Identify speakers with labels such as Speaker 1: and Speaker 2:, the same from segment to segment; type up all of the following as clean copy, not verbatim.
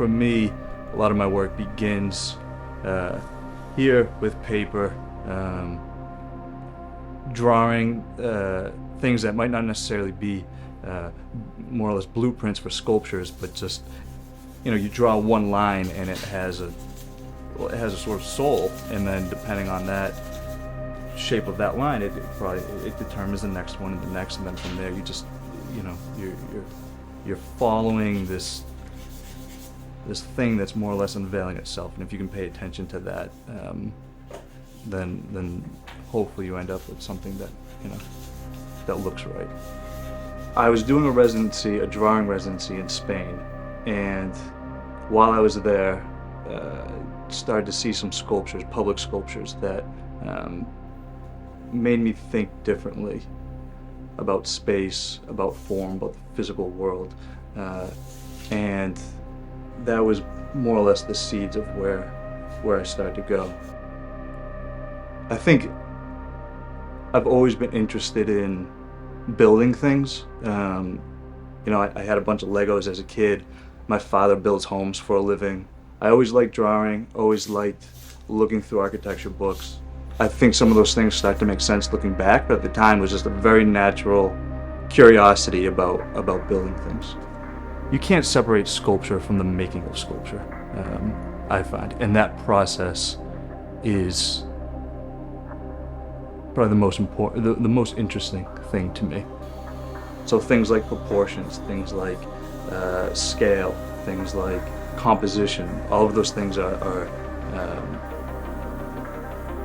Speaker 1: for me, a lot of my work begins here with paper, drawing things that might not necessarily be more or less blueprints for sculptures, but just, you draw one line and it has a sort of soul, and then depending on that shape of that line, it determines the next one and the next, and then from there you just, you're following this thing that's more or less unveiling itself, and if you can pay attention to that, then hopefully you end up with something that that looks right. I was doing a drawing residency in Spain, and while I was there, started to see some sculptures, public sculptures, that made me think differently about space, about form, about the physical world, and that was more or less the seeds of where I started to go. I think I've always been interested in building things. I had a bunch of Legos as a kid. My father builds homes for a living. I always liked drawing, always liked looking through architecture books. I think some of those things start to make sense looking back, but at the time it was just a very natural curiosity about building things. You can't separate sculpture from the making of sculpture, I find, and that process is probably the most important, the most interesting thing to me. So things like proportions, things like scale, things like composition, all of those things are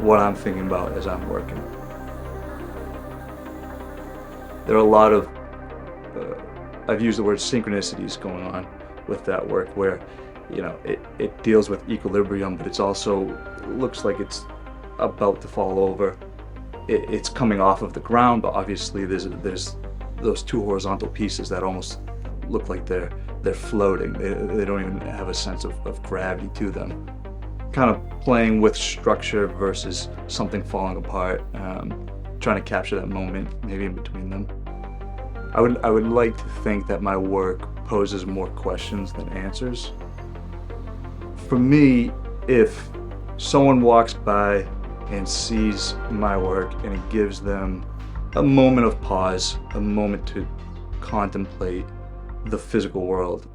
Speaker 1: what I'm thinking about as I'm working. There are a lot of, I've used the word synchronicities going on with that work, where it deals with equilibrium, but it's also looks like it's about to fall over. It's coming off of the ground, but obviously there's those two horizontal pieces that almost look like they're floating. They don't even have a sense of gravity to them. Kind of playing with structure versus something falling apart, trying to capture that moment maybe in between them. I would like to think that my work poses more questions than answers. For me, if someone walks by and sees my work and it gives them a moment of pause, a moment to contemplate the physical world,